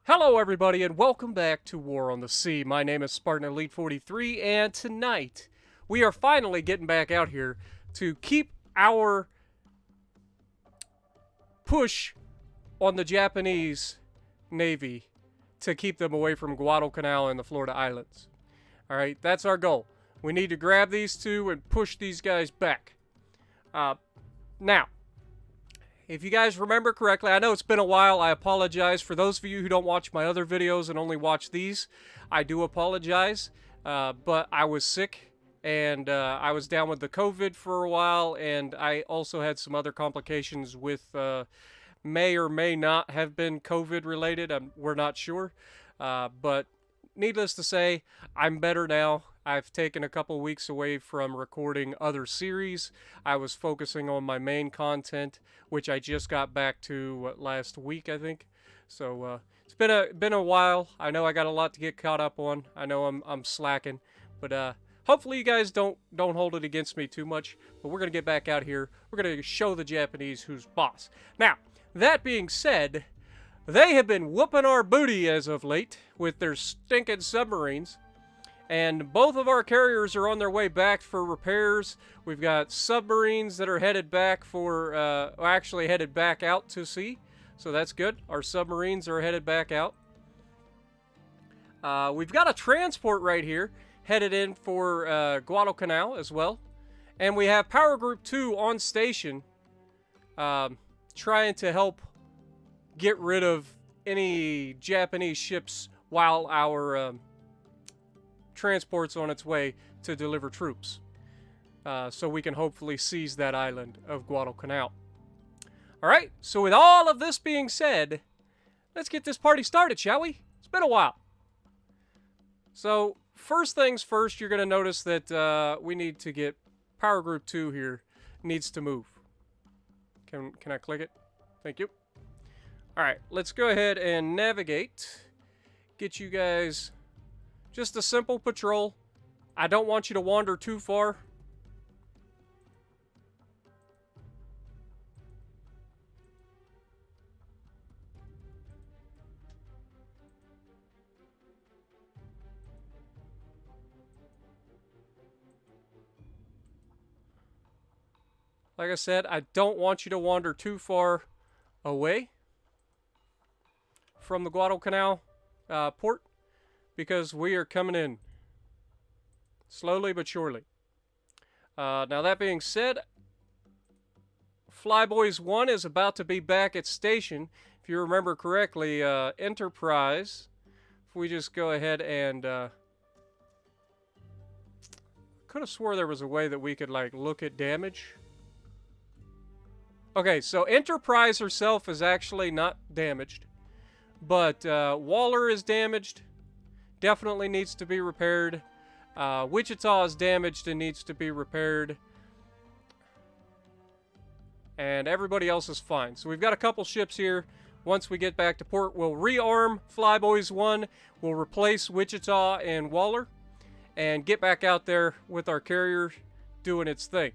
Hello everybody and welcome back to War on the Sea. My name is Spartan Elite 43 and tonight we are finally getting back out here to keep our push on the Japanese Navy to keep them away from Guadalcanal and the Florida Islands. Alright, that's our goal. We need to grab these two and push these guys back. Now, if you guys remember correctly, I know it's been a while, I apologize. For those of you who don't watch my other videos and only watch these, I do apologize. But I was sick, and I was down with the COVID for a while, and I also had some other complications with, may or may not have been COVID related, we're not sure. But needless to say, I'm better now. I've taken a couple weeks away from recording other series. I was focusing on my main content, which I just got back to last week, I think. So it's been a while. I know I got a lot to get caught up on. I know I'm slacking, but hopefully you guys don't hold it against me too much. But we're gonna get back out here. We're gonna show the Japanese who's boss. Now, that being said, they have been whooping our booty as of late with their stinking submarines. And both of our carriers are on their way back for repairs. We've got submarines that are headed back for, actually headed back out to sea. So that's good. Our submarines are headed back out. We've got a transport right here headed in for Guadalcanal as well. And we have Power Group 2 on station trying to help get rid of any Japanese ships while our transport's on its way to deliver troops. So we can hopefully seize that island of Guadalcanal. Alright, so with all of this being said, let's get this party started, shall we? It's been a while. So, first things first, you're going to notice that we need to get Power Group 2 here. Needs to move. Can I click it? Thank you. Alright, let's go ahead and navigate. Get you guys just a simple patrol. I don't want you to wander too far. Like I said, I don't want you to wander too far away from the Guadalcanal port, because we are coming in slowly but surely. Now that being said, Flyboys 1 is about to be back at station. If you remember correctly, Enterprise, if we just go ahead and could have swore there was a way that we could like look at damage. Okay, so Enterprise herself is actually not damaged, but Waller is damaged. Definitely needs to be repaired. Wichita is damaged and needs to be repaired. And everybody else is fine. So we've got a couple ships here. Once we get back to port, we'll rearm Flyboys 1. We'll replace Wichita and Waller. And get back out there with our carrier doing its thing.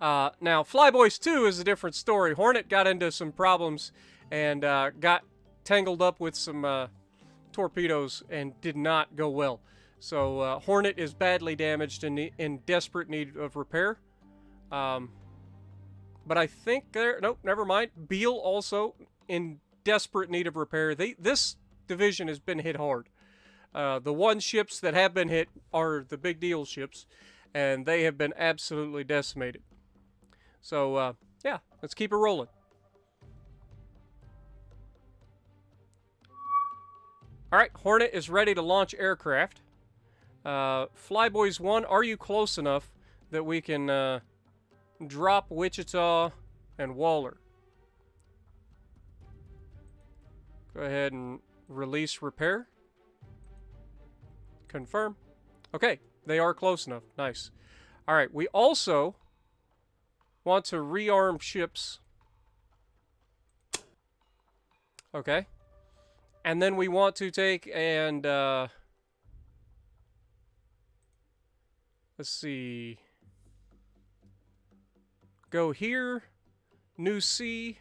Now, Flyboys 2 is a different story. Hornet got into some problems and got tangled up with some torpedoes and did not go well. So Hornet is badly damaged and in desperate need of repair. But I think nope, never mind. Beale also in desperate need of repair. This division has been hit hard. The one ships that have been hit are the big deal ships, and they have been absolutely decimated. So yeah, let's keep it rolling. Alright, Hornet is ready to launch aircraft. Flyboys 1, are you close enough that we can drop Wichita and Waller? Go ahead and release repair. Confirm. Okay, they are close enough. Nice. Alright, we also want to rearm ships. Okay. And then we want to take and, let's see, go here, New Sea,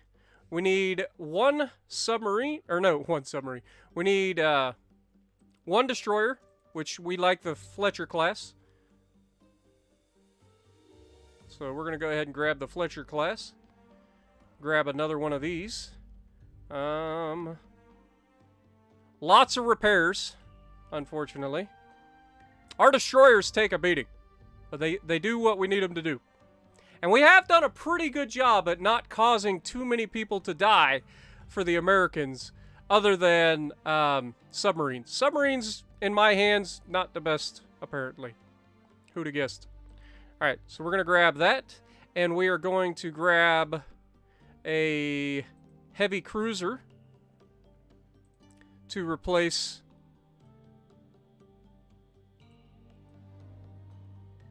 We need one submarine, or no, one submarine. We need one destroyer, which we like the Fletcher class. So we're going to go ahead and grab the Fletcher class. Grab another one of these. Lots of repairs, unfortunately. Our destroyers take a beating, but they do what we need them to do. And we have done a pretty good job at not causing too many people to die for the Americans, other than submarines. Submarines, in my hands, not the best, apparently. Who'd have guessed? Alright, so we're going to grab that, and we are going to grab a heavy cruiser to replace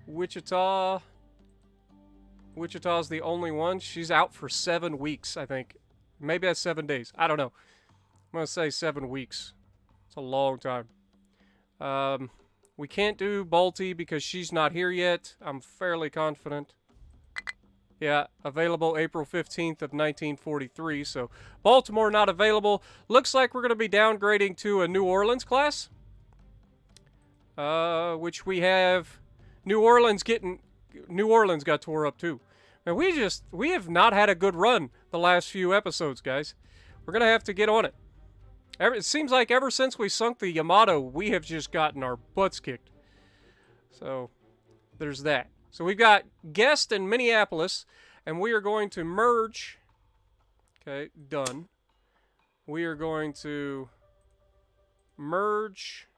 Wichita. Wichita's the only one. She's out for 7 weeks, I think. Maybe that's 7 days. I don't know. I'm going to say 7 weeks. It's a long time. We can't do Balti because she's not here yet. I'm fairly confident. Yeah, available April 15th of 1943. So Baltimore not available. Looks like we're going to be downgrading to a New Orleans class. Which we have New Orleans got tore up too. And we have not had a good run the last few episodes, guys. We're going to have to get on it. It seems like ever since we sunk the Yamato, we have just gotten our butts kicked. So, there's that. So we've got Guest in Minneapolis, and we are going to merge. Okay, done. We are going to merge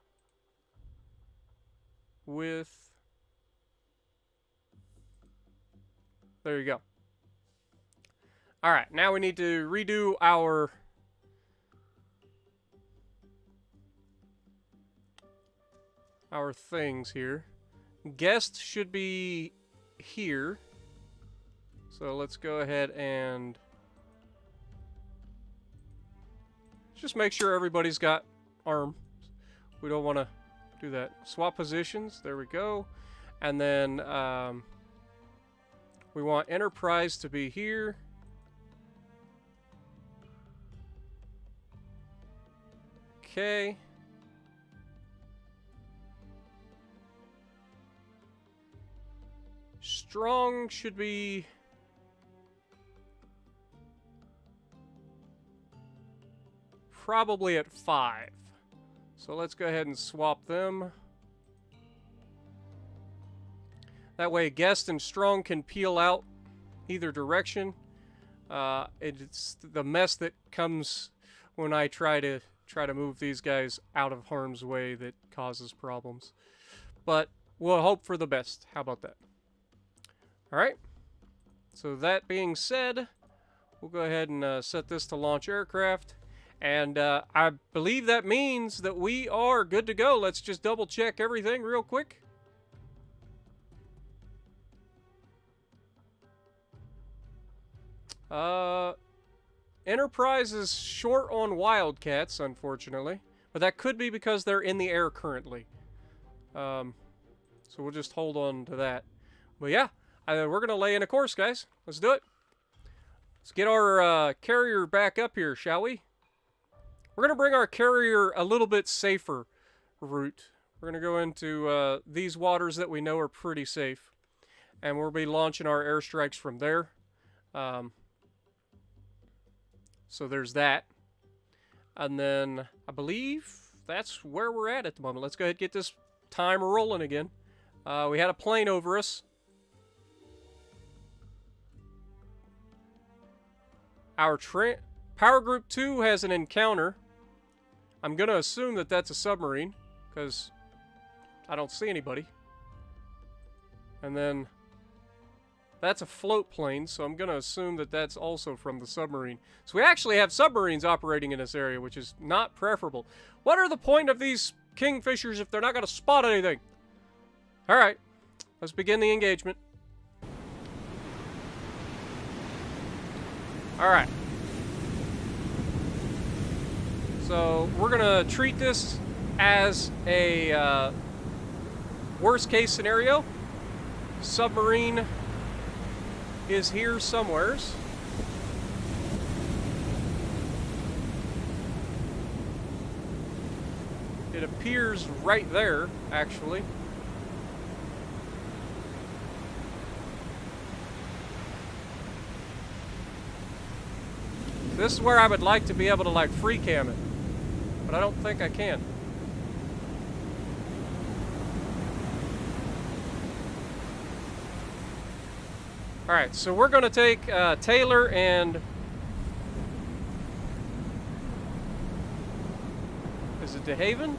with... There you go. Alright, now we need to redo our things here. Guest should be here. So let's go ahead and just make sure everybody's got arms. We don't want to do that. Swap positions. There we go. And then we want Enterprise to be here. Okay. Strong should be... probably at 5. So let's go ahead and swap them. That way Guest and Strong can peel out either direction. It's the mess that comes when I try to move these guys out of harm's way that causes problems. But we'll hope for the best. How about that? Alright. So that being said, we'll go ahead and set this to launch aircraft. And I believe that means that we are good to go. Let's just double check everything real quick. Enterprise is short on Wildcats, unfortunately. But that could be because they're in the air currently. So we'll just hold on to that. But yeah, we're going to lay in a course, guys. Let's do it. Let's get our carrier back up here, shall we? We're going to bring our carrier a little bit safer route. We're going to go into these waters that we know are pretty safe. And we'll be launching our airstrikes from there. So there's that. And then I believe that's where we're at the moment. Let's go ahead and get this timer rolling again. We had a plane over us. Our Power Group 2 has an encounter. I'm going to assume that that's a submarine, because I don't see anybody. And then that's a float plane, so I'm going to assume that that's also from the submarine. So we actually have submarines operating in this area, which is not preferable. What are the point of these Kingfishers if they're not going to spot anything? Alright, let's begin the engagement. Alright. So we're going to treat this as a worst case scenario. Submarine is here somewheres. It appears right there, actually. This is where I would like to be able to like free cam it, but I don't think I can. Alright, so we're going to take Taylor and... Is it DeHaven?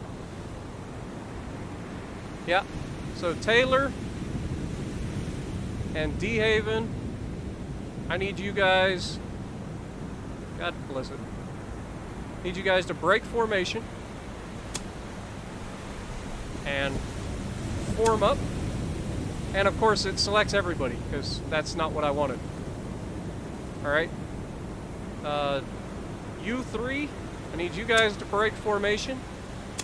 Yeah. So Taylor and DeHaven, I need you guys... God bless it. Need you guys to break formation and form up. And of course it selects everybody, because that's not what I wanted. Alright. You three, I need you guys to break formation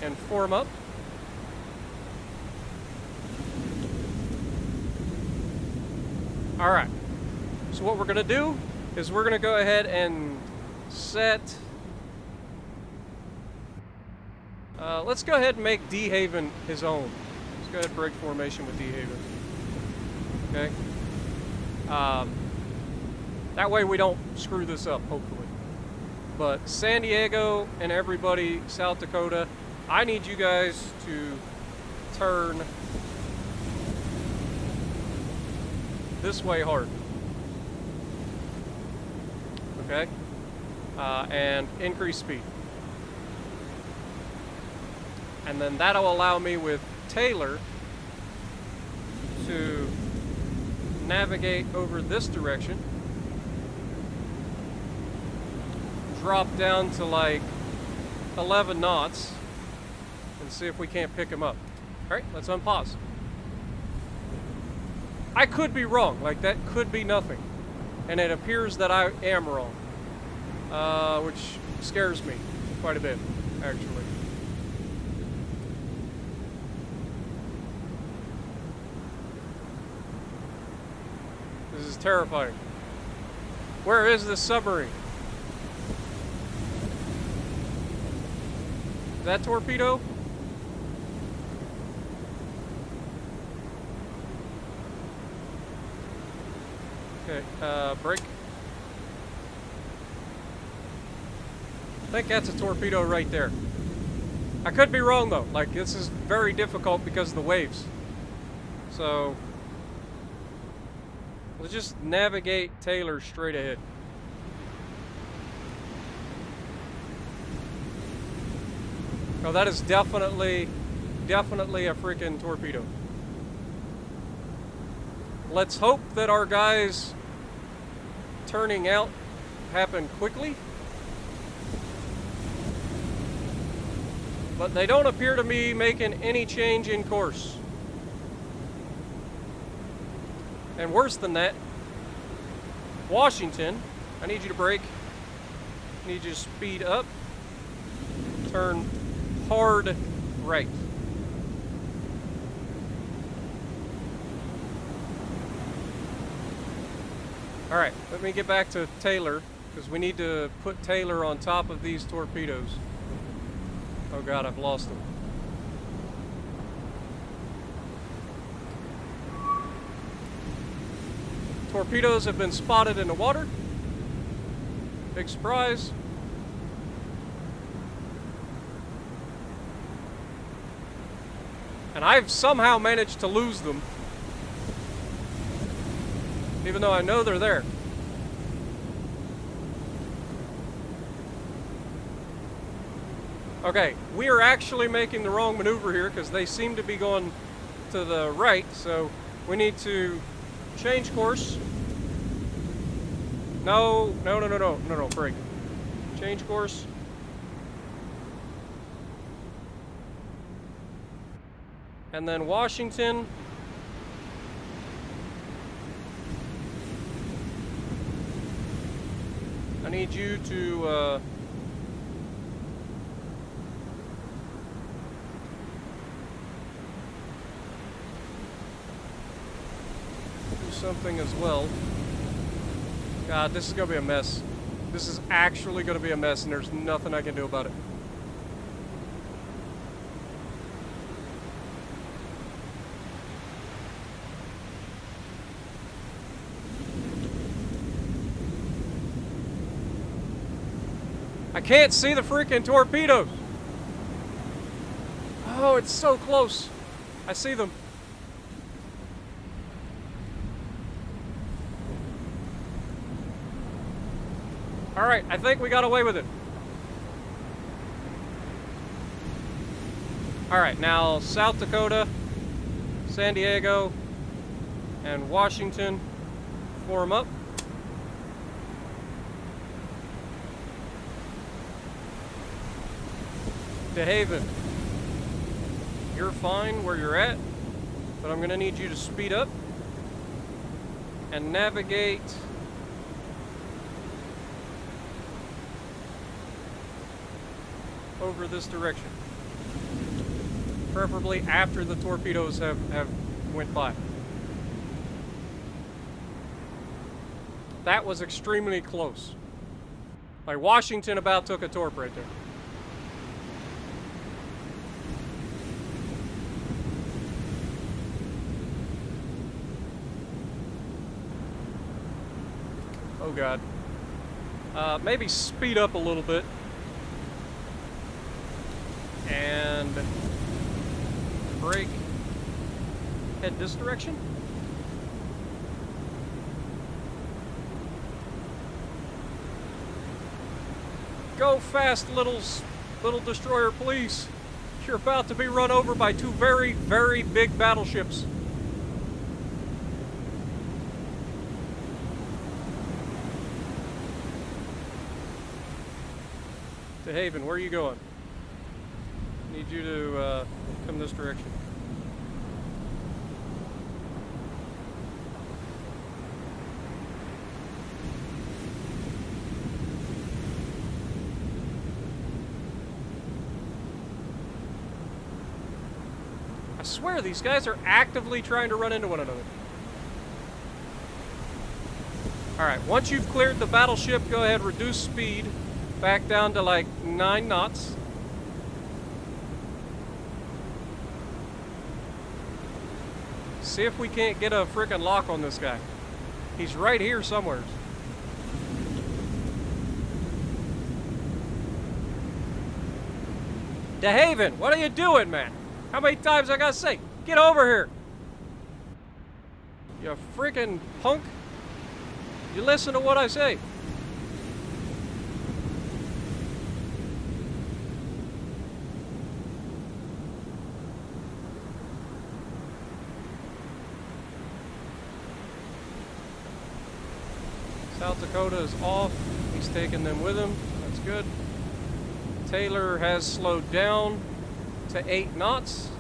and form up. Alright. So what we're going to do is we're going to go ahead and set... let's go ahead and make DeHaven his own. Let's go ahead and break formation with DeHaven. Okay. That way we don't screw this up, hopefully. But San Diego and everybody, South Dakota, I need you guys to turn this way hard. Okay? And increase speed. And then that'll allow me with Taylor to navigate over this direction, drop down to like 11 knots, and see if we can't pick him up. Alright, let's unpause. I could be wrong, like that could be nothing. And it appears that I am wrong. Which scares me quite a bit, actually. This is terrifying. Where is this submarine? Is that torpedo? Okay, brake. I think that's a torpedo right there. I could be wrong though. Like, this is very difficult because of the waves. So, let's just navigate Taylor straight ahead. Oh, that is definitely a freaking torpedo. Let's hope that our guys turning out happen quickly. But they don't appear to be making any change in course. And worse than that, Washington, I need you to brake. I need you to speed up. Turn hard right. Alright, let me get back to Taylor, because we need to put Taylor on top of these torpedoes. Oh god, I've lost them. Torpedoes have been spotted in the water. Big surprise. And I've somehow managed to lose them, even though I know they're there. Okay, we are actually making the wrong maneuver here because they seem to be going to the right, so we need to change course. No, brake. Change course. And then Washington. I need you to do something as well. God, this is gonna be a mess. This is actually gonna be a mess, and there's nothing I can do about it. I can't see the freaking torpedoes. Oh, it's so close. I see them. All right, I think we got away with it. All right, now South Dakota, San Diego, and Washington form up. DeHaven, you're fine where you're at, but I'm gonna need you to speed up and navigate over this direction. Preferably after the torpedoes have went by. That was extremely close. Like Washington about took a torp right there. Oh God. Maybe speed up a little bit. And brake. Head this direction. Go fast, little destroyer, please. You're about to be run over by two very, very big battleships. DeHaven, where are you going? Need you to come this direction. I swear these guys are actively trying to run into one another. Alright, once you've cleared the battleship, go ahead, reduce speed back down to like 9 knots. See if we can't get a frickin' lock on this guy. He's right here somewhere. DeHaven, what are you doing, man? How many times I gotta say, get over here? You freaking punk. You listen to what I say. South Dakota is off. He's taking them with him. That's good. Taylor has slowed down to 8 knots.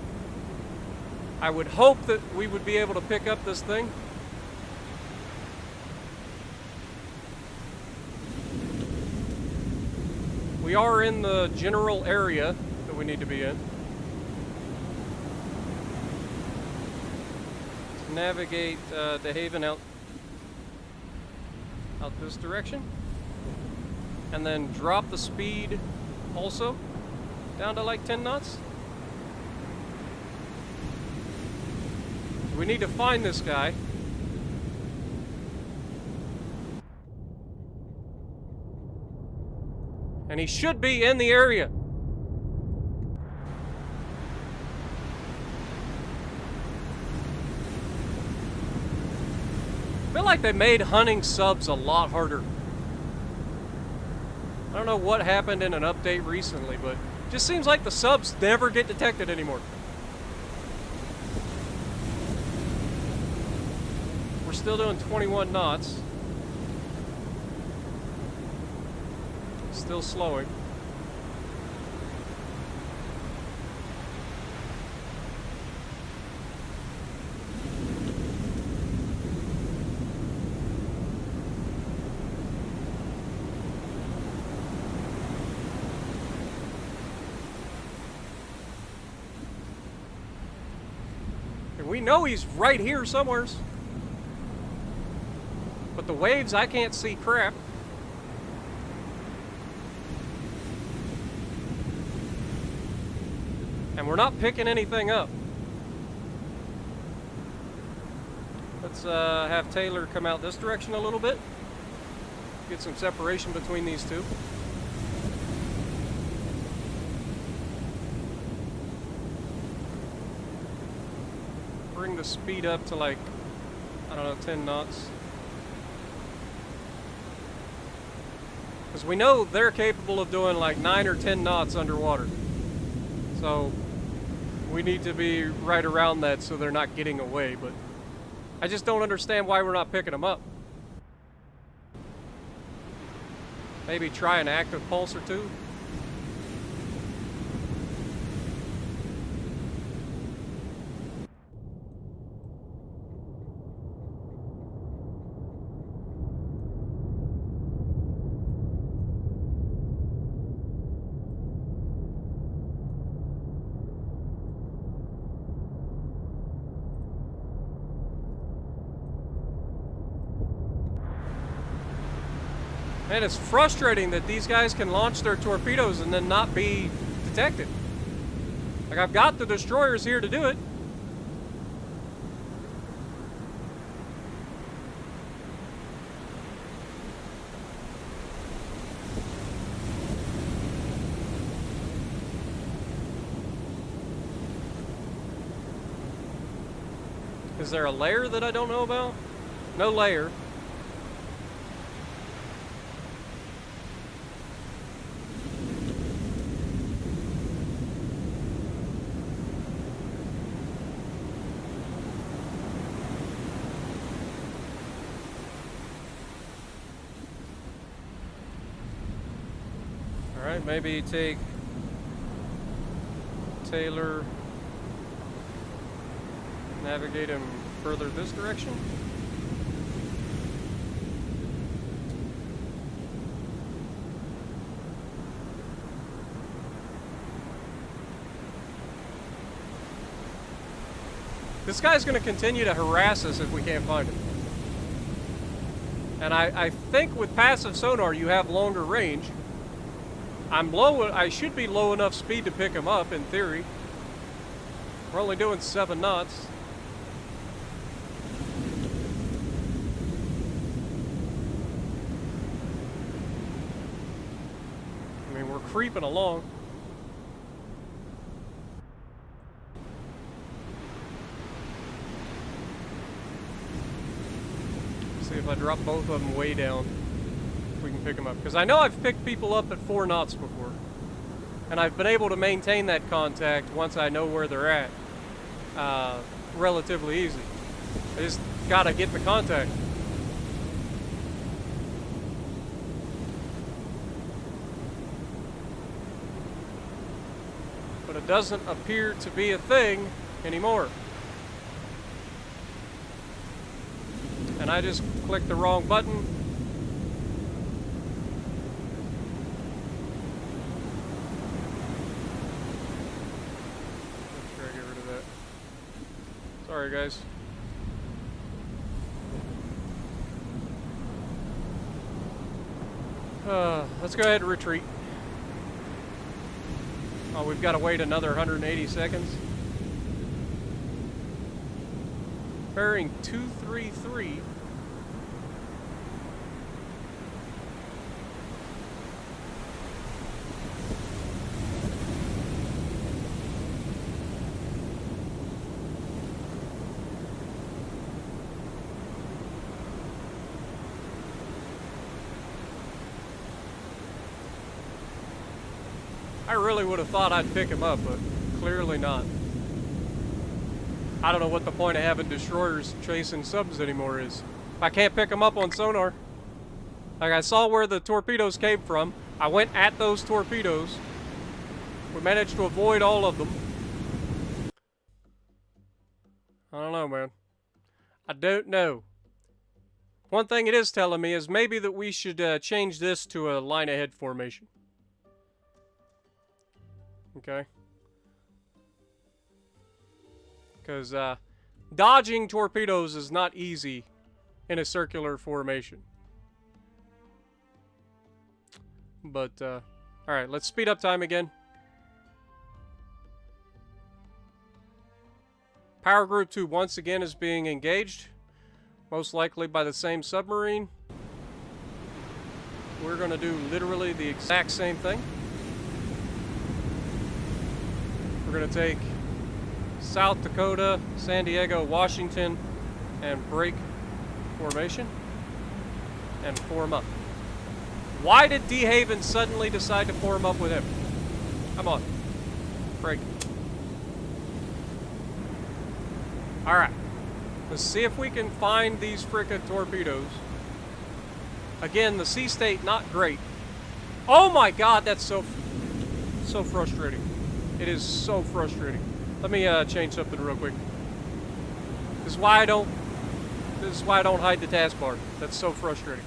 I would hope that we would be able to pick up this thing. We are in the general area that we need to be in. Navigate DeHaven out this direction, and then drop the speed also down to like 10 knots. We need to find this guy. And he should be in the area. I feel like they made hunting subs a lot harder. I don't know what happened in an update recently, but it just seems like the subs never get detected anymore. We're still doing 21 knots. Still slowing. We know he's right here somewhere. But the waves, I can't see crap. And we're not picking anything up. Let's have Taylor come out this direction a little bit. Get some separation between these two. bring the speed up to like, I don't know, 10 knots. Because we know they're capable of doing like 9 or 10 knots underwater. So we need to be right around that so they're not getting away, but I just don't understand why we're not picking them up. Maybe try an active pulse or two. Man, it's frustrating that these guys can launch their torpedoes and then not be detected. Like, I've got the destroyers here to do it. Is there a layer that I don't know about? No layer. Alright, maybe take Taylor, navigate him further this direction. This guy's going to continue to harass us if we can't find him. And I think with passive sonar you have longer range. I should be low enough speed to pick him up, in theory. We're only doing 7 knots. I mean, we're creeping along. See if I drop both of them way down. We can pick them up, because I know I've picked people up at 4 knots before, and I've been able to maintain that contact once I know where they're at relatively easy. I just gotta get the contact. But it doesn't appear to be a thing anymore. And I just clicked the wrong button. Sorry, guys. Let's go ahead and retreat. Oh, we've got to wait another 180 seconds. Bearing 233. I really would have thought I'd pick him up, but clearly not. I don't know what the point of having destroyers chasing subs anymore is. If I can't pick them up on sonar. Like, I saw where the torpedoes came from. I went at those torpedoes. We managed to avoid all of them. I don't know, man. I don't know. One thing it is telling me is maybe that we should change this to a line ahead formation. Okay. Because dodging torpedoes is not easy in a circular formation. But, alright, let's speed up time again. Power Group 2 once again is being engaged. Most likely by the same submarine. We're going to do literally the exact same thing. We're going to take South Dakota, San Diego, Washington, and break formation and form up. Why did DeHaven suddenly decide to form up with him? Come on. Break. Alright. Let's see if we can find these frickin' torpedoes. Again, the sea state, not great. Oh my god, that's so frustrating. It is so frustrating. Let me change something real quick. This is why I don't hide the taskbar. That's so frustrating.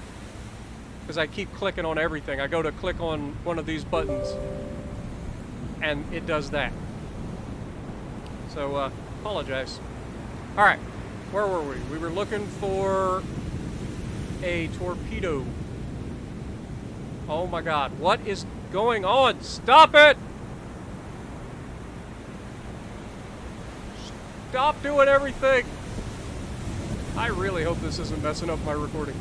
Because I keep clicking on everything. I go to click on one of these buttons, and it does that. So, apologize. Alright, where were we? We were looking for a torpedo. Oh my god, what is going on? Stop it! Stop doing everything! I really hope this isn't messing up my recording.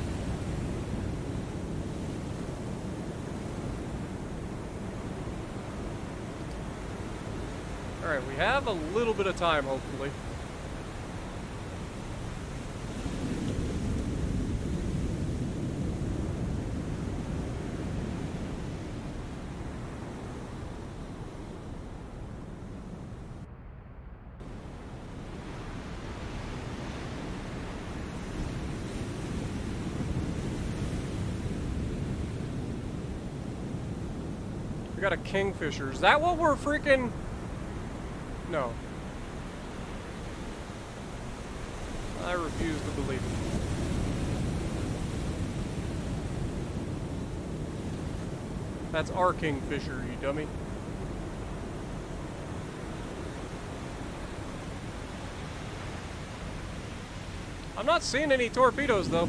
Alright, we have a little bit of time, hopefully. We got a Kingfisher. Is that what we're freaking... No. I refuse to believe it. That's our Kingfisher, you dummy. I'm not seeing any torpedoes, though.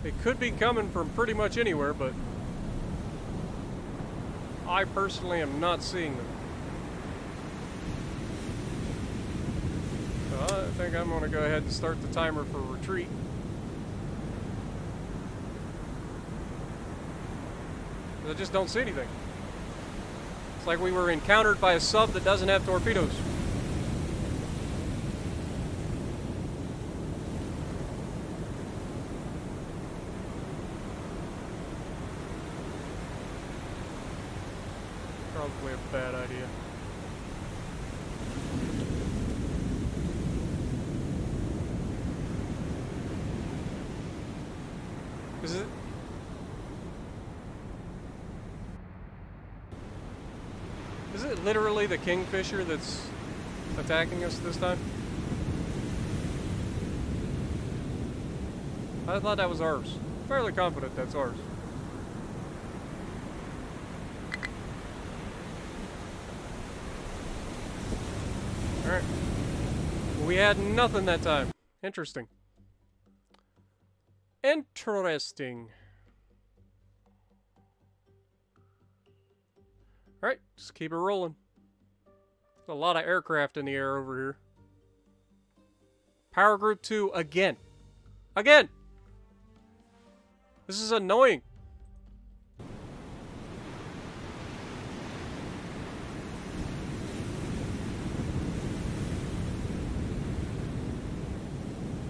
They could be coming from pretty much anywhere, but I personally am not seeing them. So I think I'm going to go ahead and start the timer for retreat. I just don't see anything. It's like we were encountered by a sub that doesn't have torpedoes. Probably a bad idea. Is it literally the Kingfisher that's attacking us this time? I thought that was ours. Fairly confident that's ours. Alright. We had nothing that time. Interesting. Interesting. Alright, just keep it rolling. There's a lot of aircraft in the air over here. Power Group 2 again. Again! This is annoying.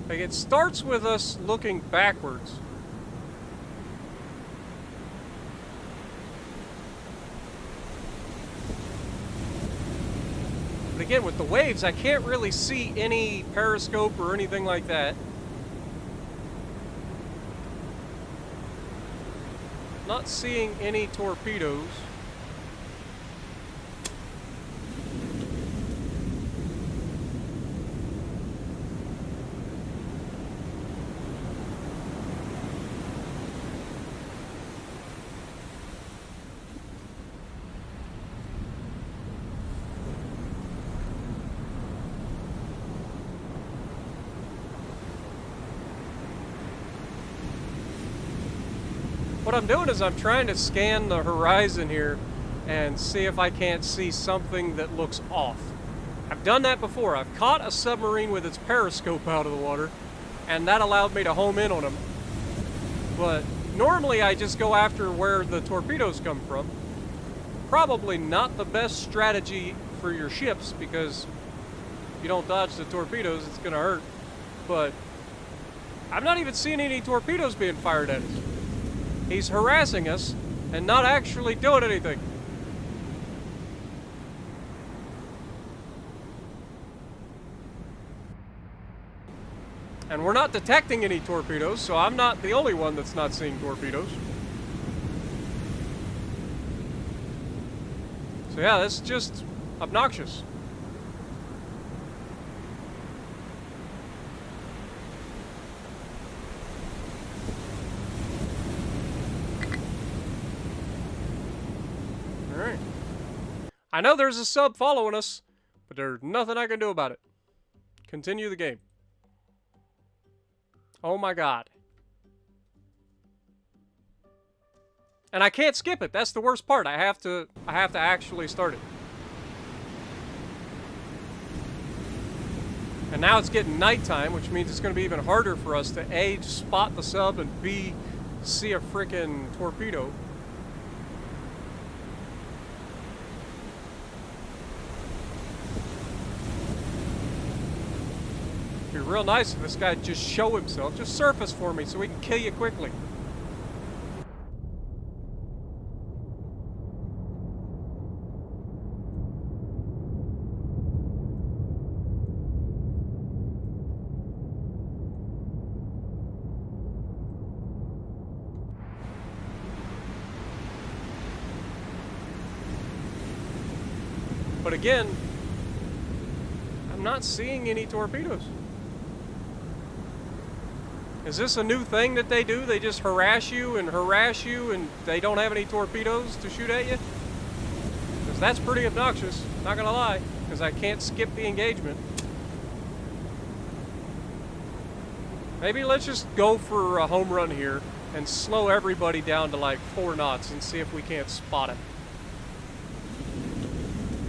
Like, it starts with us looking backwards. But again, with the waves, I can't really see any periscope or anything like that. Not seeing any torpedoes. What I'm doing is I'm trying to scan the horizon here and see if I can't see something that looks off. I've done that before. I've caught a submarine with its periscope out of the water, and that allowed me to home in on them. But normally I just go after where the torpedoes come from. Probably not the best strategy for your ships, because if you don't dodge the torpedoes, it's gonna hurt. But I'm not even seeing any torpedoes being fired at us. He's harassing us and not actually doing anything. And we're not detecting any torpedoes, so I'm not the only one that's not seeing torpedoes. So yeah, that's just obnoxious. Alright. I know there's a sub following us, but there's nothing I can do about it. Continue the game. Oh my god. And I can't skip it. That's the worst part. I have to actually start it. And now it's getting nighttime, which means it's going to be even harder for us to A, spot the sub, and B, see a freaking torpedo. It'd be real nice if this guy just show himself, just surface for me so we can kill you quickly. But again, I'm not seeing any torpedoes. Is this a new thing that they do? They just harass you and they don't have any torpedoes to shoot at you? Because that's pretty obnoxious, not gonna lie, because I can't skip the engagement. Maybe let's just go for a home run here and slow everybody down to like 4 knots and see if we can't spot it.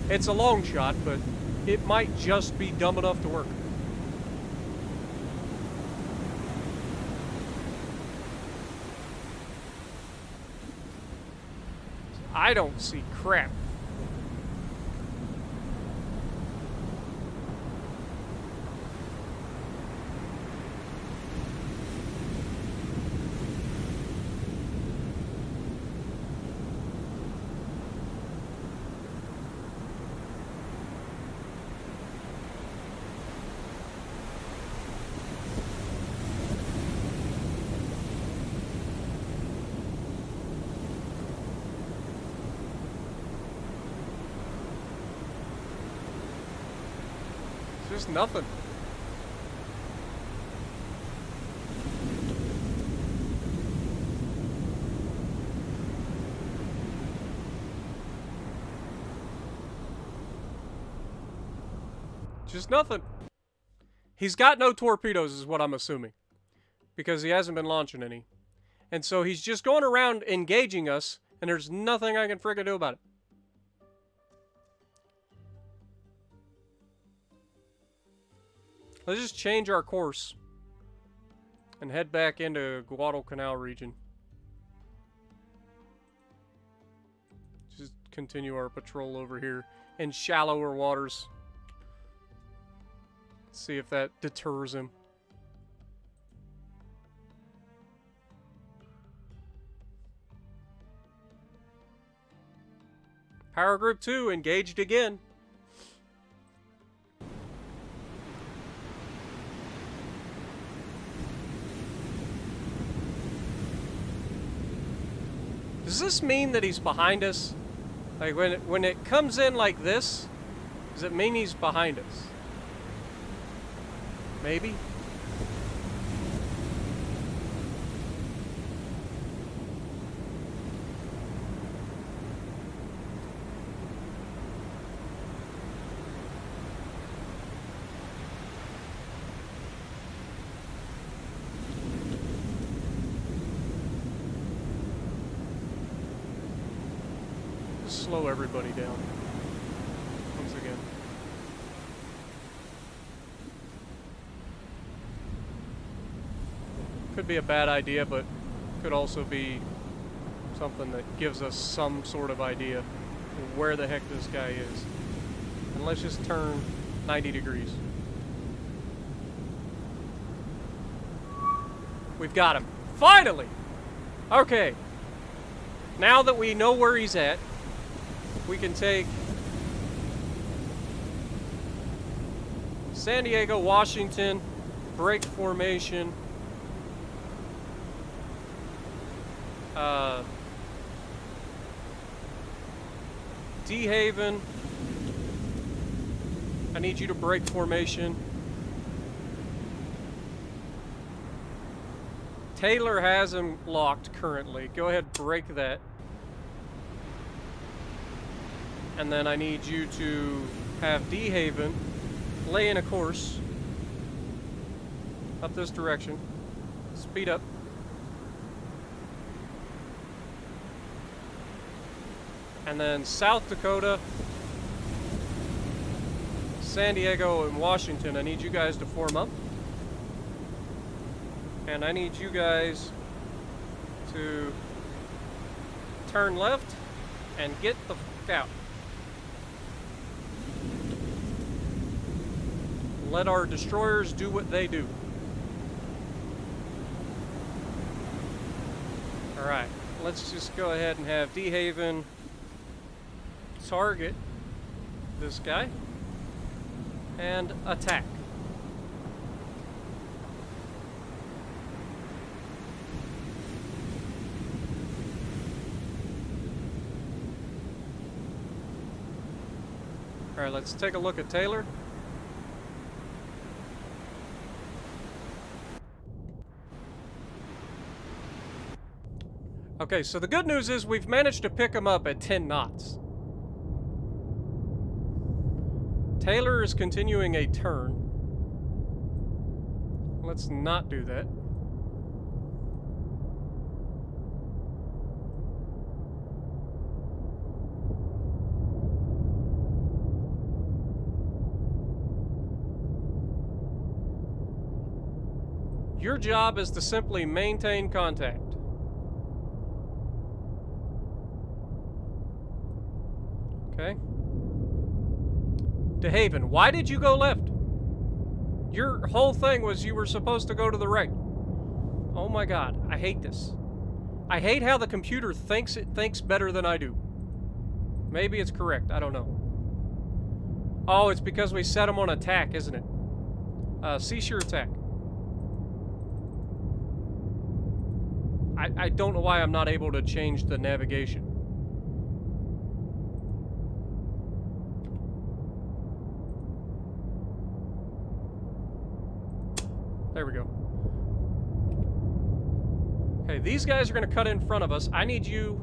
It's a long shot, but it might just be dumb enough to work. I don't see crap. There's nothing. Just nothing. He's got no torpedoes is what I'm assuming, because he hasn't been launching any. And so he's just going around engaging us, and there's nothing I can friggin' do about it. Let's just change our course and head back into Guadalcanal region. Just continue our patrol over here in shallower waters. See if that deters him. Power Group 2 engaged again. Does this mean that he's behind us? Like when it comes in like this, does it mean he's behind us? Maybe? Slow everybody down once again. Could be a bad idea, but could also be something that gives us some sort of idea of where the heck this guy is. And let's just turn 90 degrees. We've got him. Finally! Okay. Now that we know where he's at, we can take San Diego, Washington, break formation, D-Haven, I need you to break formation. Taylor has him locked currently. Go ahead, break that. And then I need you to have D-Haven lay in a course up this direction. Speed up. And then South Dakota, San Diego, and Washington, I need you guys to form up. And I need you guys to turn left and get the f*** out. Let our destroyers do what they do. Alright, let's just go ahead and have D-Haven target this guy and attack. Alright, let's take a look at Taylor. Okay, so the good news is we've managed to pick him up at 10 knots. Taylor is continuing a turn. Let's not do that. Your job is to simply maintain contact. Okay. DeHaven, why did you go left? Your whole thing was you were supposed to go to the right. Oh my god, I hate this. I hate how the computer thinks it thinks better than I do. Maybe it's correct, I don't know. Oh, it's because we set him on attack, isn't it? Cease your attack. I don't know why I'm not able to change the navigation. There we go. Okay, these guys are going to cut in front of us. I need you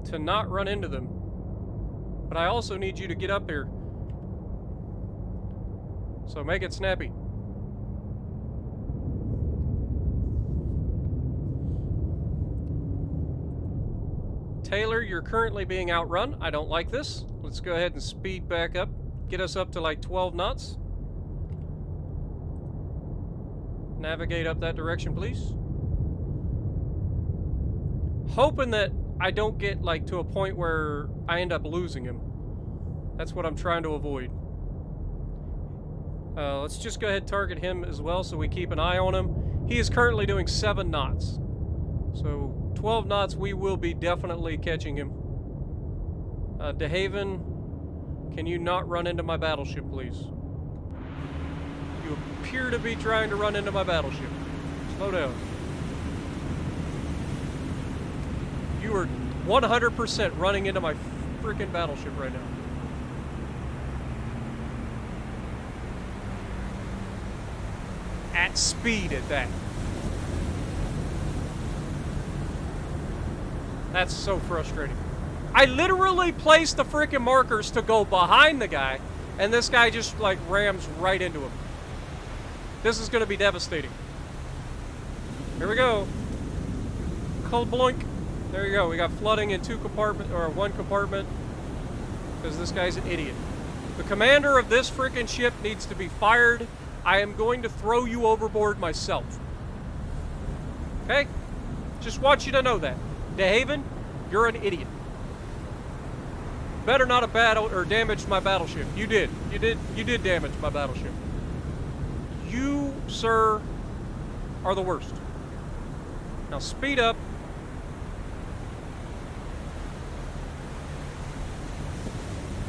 to not run into them. But I also need you to get up here. So make it snappy. Taylor, you're currently being outrun. I don't like this. Let's go ahead and speed back up. Get us up to like 12 knots. Navigate up that direction, please. Hoping that I don't get like to a point where I end up losing him. That's what I'm trying to avoid. Let's just go ahead and target him as well so we keep an eye on him. He is currently doing 7 knots. So 12 knots, we will be definitely catching him. DeHaven, can you not run into my battleship, please? You appear to be trying to run into my battleship. Slow down. You are 100% running into my freaking battleship right now. At speed at that. That's so frustrating. I literally placed the freaking markers to go behind the guy, and this guy just like rams right into him. This is going to be devastating. Here we go. Cold bloink. There you go. We got flooding in 2 compartments, or 1 compartment, because this guy's an idiot. The commander of this freaking ship needs to be fired I am going to throw you overboard myself. Okay? Just want you to know that. DeHaven, you're an idiot. Better not have battled or damaged my battleship. You did. You did damage my battleship. You, sir, are the worst. Now speed up.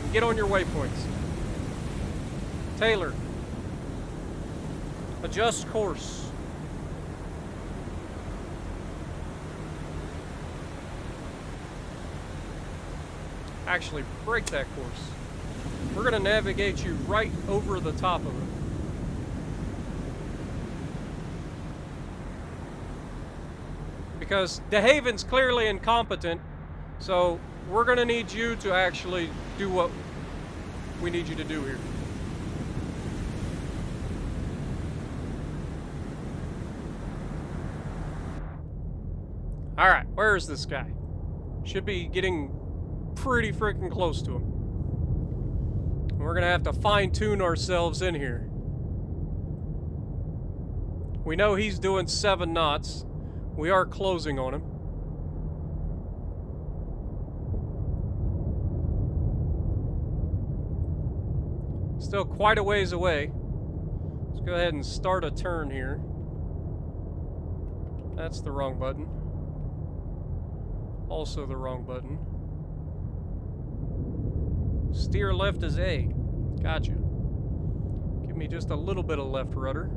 And get on your waypoints. Taylor. Adjust course. Actually, break that course. We're going to navigate you right over the top of it. Because DeHaven's clearly incompetent, so we're going to need you to actually do what we need you to do here. Alright, where is this guy? Should be getting pretty freaking close to him. We're gonna have to fine-tune ourselves in here. We know he's doing 7 knots. We are closing on him. Still quite a ways away. Let's go ahead and start a turn here. That's the wrong button. Also the wrong button. Steer left is A. Gotcha. Give me just a little bit of left rudder.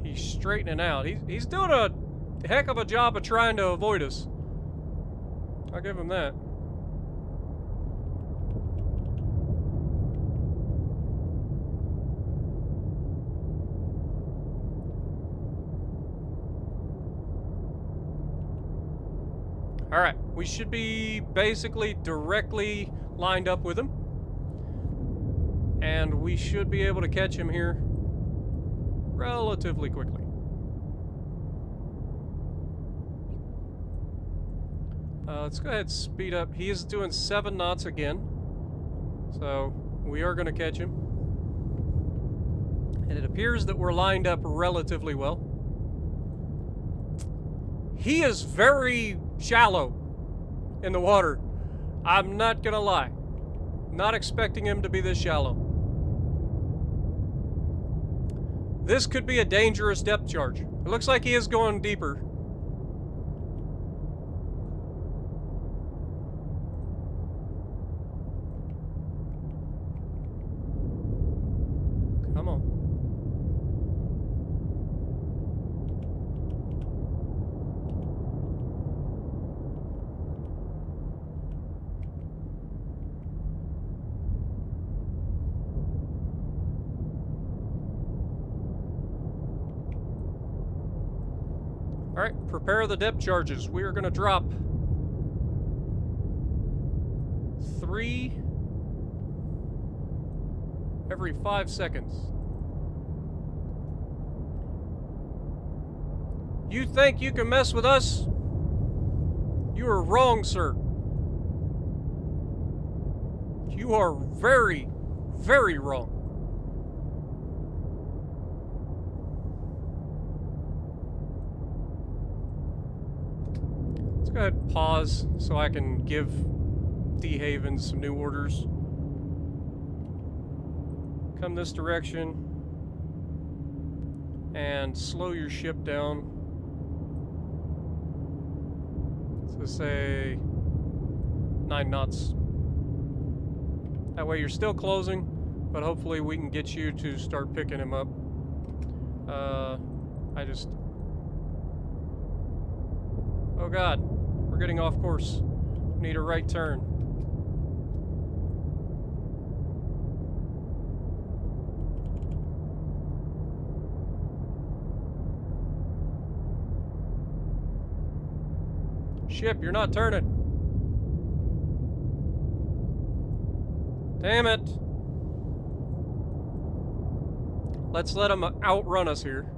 He's straightening out. He's doing a heck of a job of trying to avoid us. I'll give him that. Alright, we should be basically directly lined up with him. And we should be able to catch him here relatively quickly. Let's go ahead and speed up. He is doing 7 knots again. So we are going to catch him. And it appears that we're lined up relatively well. He is very shallow in the water. I'm not going to lie. Not expecting him to be this shallow. This could be a dangerous depth charge. It looks like he is going deeper. Come on. All right, prepare the depth charges. We are going to drop 3 every 5 seconds. You think you can mess with us? You are wrong, sir. You are very, very wrong. Let's go ahead and pause so I can give DeHaven some new orders. Come this direction and slow your ship down. So say 9 knots. That way you're still closing, but hopefully we can get you to start picking him up. Oh God, we're getting off course. Need a right turn. Ship, you're not turning. Damn it. Let's let them outrun us here.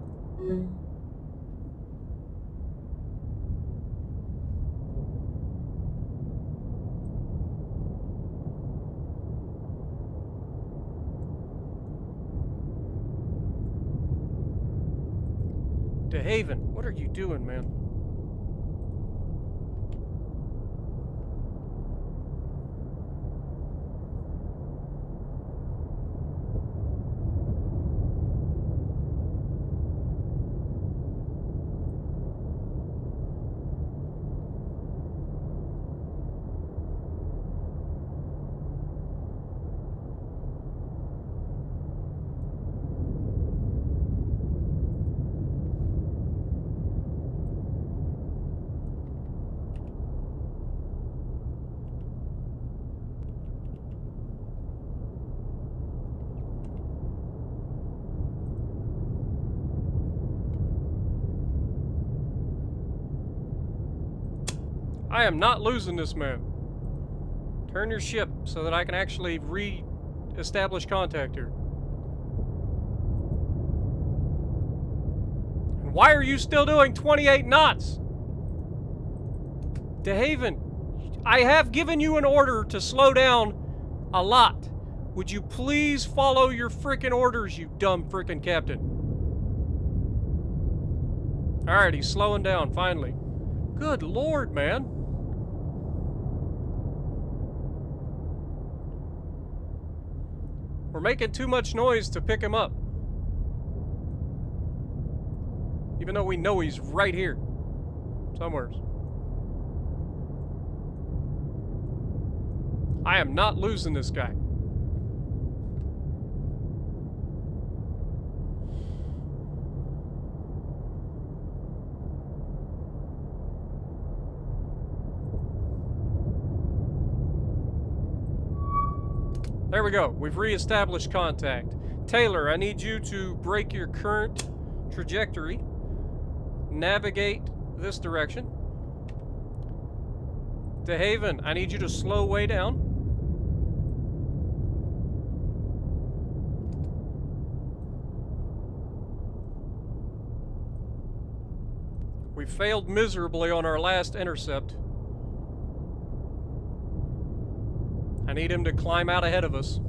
DeHaven, what are you doing, man? I am not losing this man. Turn your ship so that I can actually re-establish contact here. And why are you still doing 28 knots? DeHaven, I have given you an order to slow down a lot. Would you please follow your frickin' orders, you dumb frickin' captain? Alright, he's slowing down, finally. Good lord, man. We're making too much noise to pick him up. Even though we know he's right here. Somewhere. I am not losing this guy. There we go. We've re-established contact. Taylor, I need you to break your current trajectory. Navigate this direction. DeHaven, I need you to slow way down. We failed miserably on our last intercept. I need him to climb out ahead of us.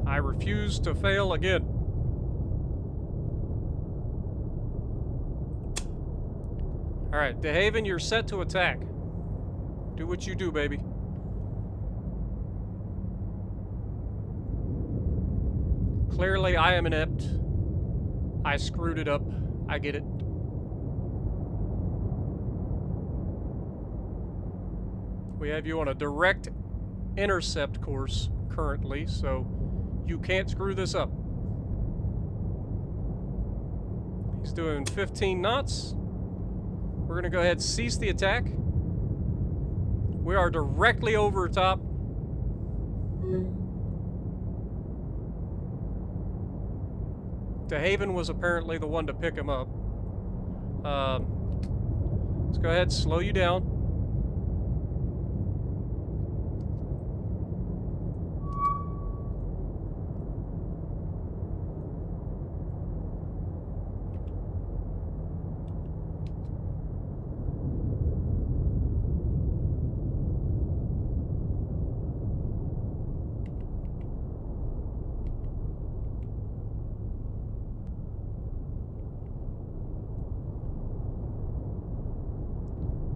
I refuse to fail again. Alright, DeHaven, you're set to attack. Do what you do, baby. Clearly, I am inept. I screwed it up. I get it. We have you on a direct intercept course currently, so you can't screw this up. He's doing 15 knots. We're going to go ahead and cease the attack. We are directly over top. DeHaven was apparently the one to pick him up. Let's go ahead and slow you down.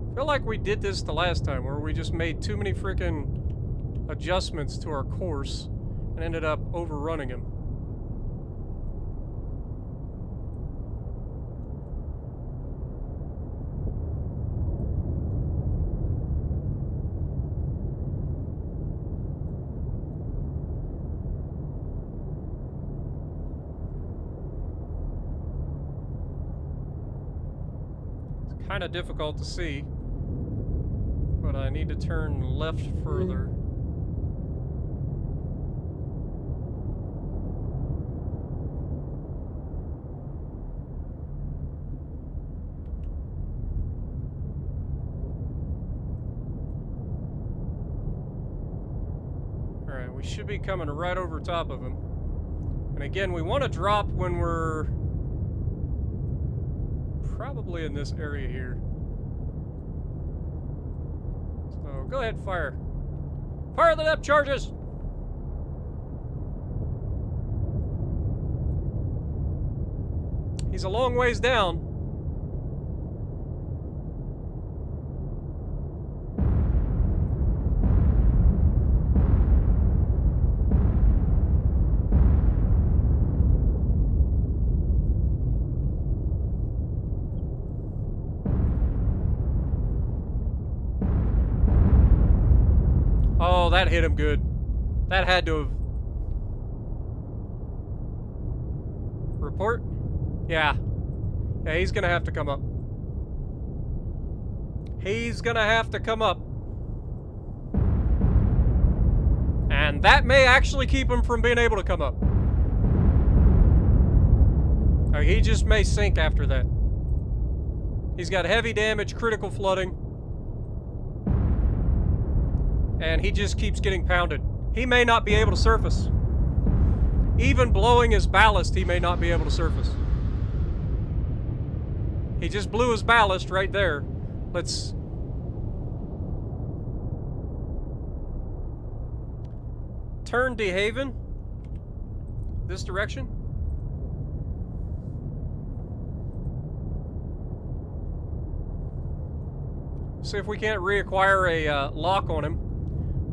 I feel like we did this the last time, where we just made too many freaking adjustments to our course and ended up overrunning him. It's kind of difficult to see. But I need to turn left further. Alright, we should be coming right over top of him. And again, we want to drop when we're probably in this area here. So go ahead and fire. Fire the depth charges! He's a long ways down. Oh, that hit him good. That had to have... Report? Yeah. Yeah, he's gonna have to come up. He's gonna have to come up. And that may actually keep him from being able to come up. He just may sink after that. He's got heavy damage, critical flooding. And he just keeps getting pounded. He may not be able to surface. Even blowing his ballast, he may not be able to surface. He just blew his ballast right there. Let's... turn De Haven. This direction. See if we can't reacquire a lock on him.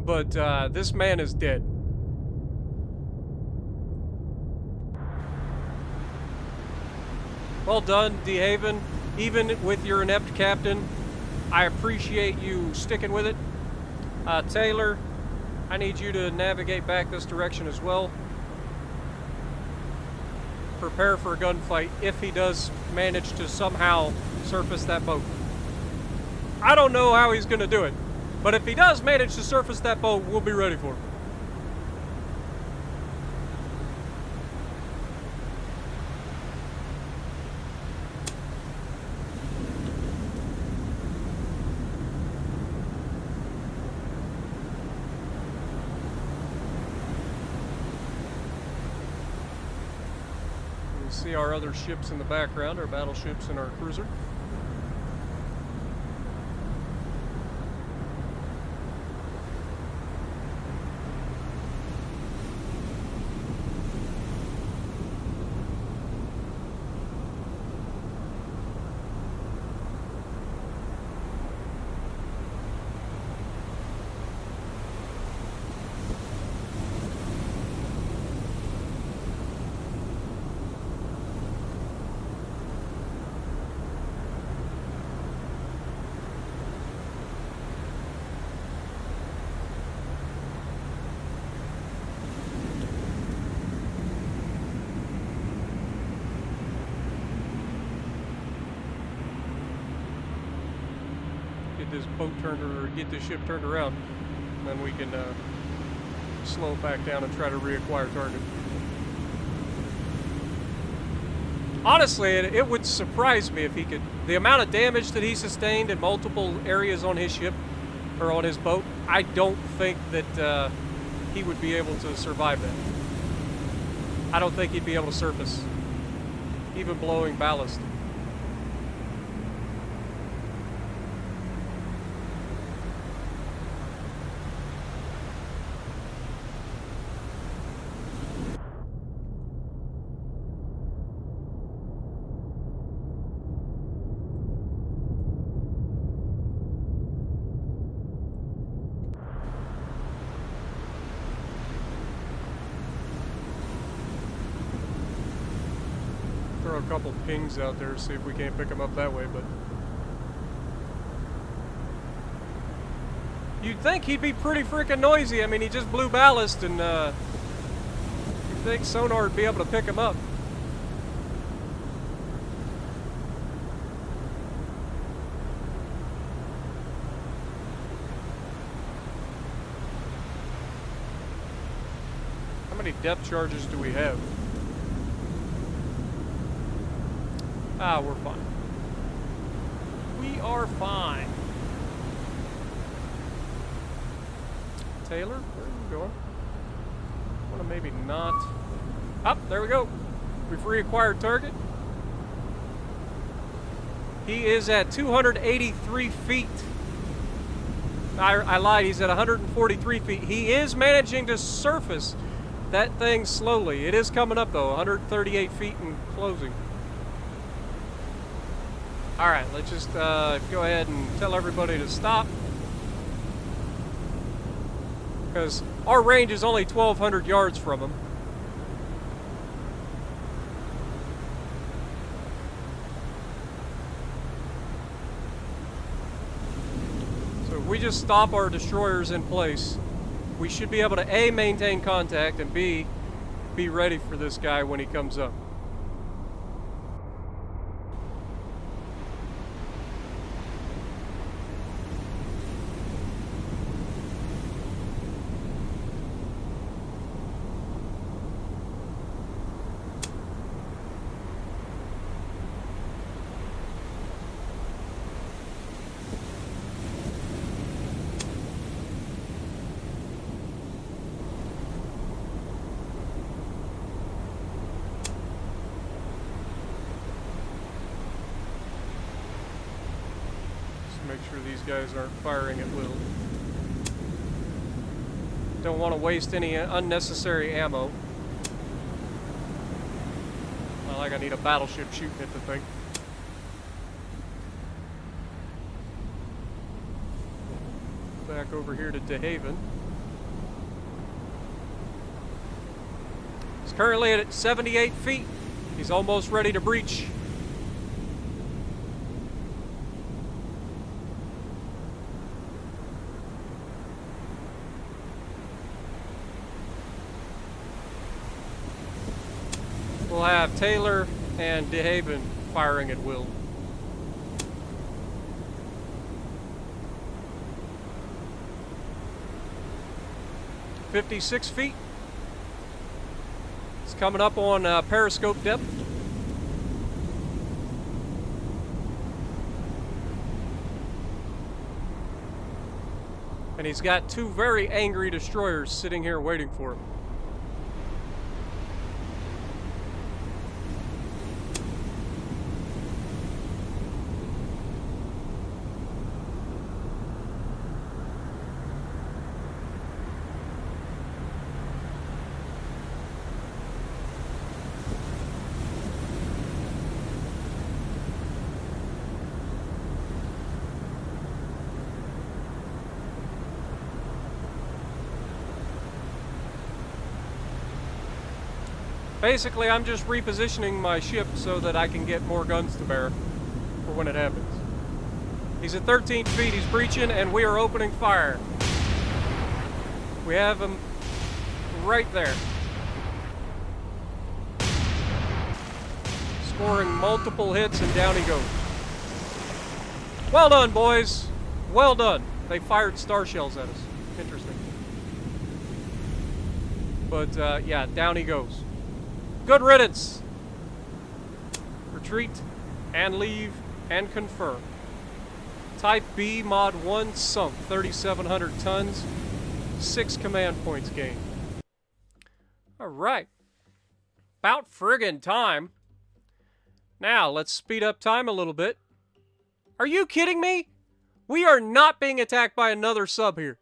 But this man is dead. Well done, De Haven. Even with your inept captain, I appreciate you sticking with it. Taylor, I need you to navigate back this direction as well. Prepare for a gunfight if he does manage to somehow surface that boat. I don't know how he's going to do it. But if he does manage to surface that boat, we'll be ready for him. You see our other ships in the background, our battleships and our cruiser. This boat turned, or get this ship turned around, and then we can slow it back down and try to reacquire target. Honestly, it would surprise me if he could. The amount of damage that he sustained in multiple areas on his ship, or on his boat, I don't think that he would be able to survive that. I don't think he'd be able to surface, even blowing ballast. Throw a couple pings out there, see if we can't pick them up that way, but you'd think he'd be pretty freaking noisy. I mean, he just blew ballast, and you'd think sonar would be able to pick him up. How many depth charges do we have? Ah, we're fine. We are fine. Taylor, where are you going? want to maybe not. Up, there we go. We've reacquired target. He is at 283 feet. I lied, he's at 143 feet. He is managing to surface that thing slowly. It is coming up though, 138 feet and closing. Alright, let's just go ahead and tell everybody to stop. Because our range is only 1,200 yards from him. So if we just stop our destroyers in place, we should be able to A, maintain contact, and B, be ready for this guy when he comes up. Make sure these guys aren't firing at will. Don't want to waste any unnecessary ammo. Not like I need a battleship shooting at the thing. Back over here to De Haven. He's currently at 78 feet. He's almost ready to breach. We'll have Taylor and De Haven firing at will. "56 feet. It's coming up on periscope depth. And he's got two very angry destroyers sitting here waiting for him. Basically, I'm just repositioning my ship so that I can get more guns to bear for when it happens. He's at 13 feet, he's breaching, and we are opening fire. We have him right there. Scoring multiple hits, and down he goes. Well done, boys. Well done. They fired star shells at us. Interesting. But, yeah, down he goes. Good riddance. Retreat and leave and confirm. Type B Mod 1 sunk, 3,700 tons, 6 command points gained. Alright. About friggin' time. Now, let's speed up time a little bit. Are you kidding me? We are not being attacked by another sub here.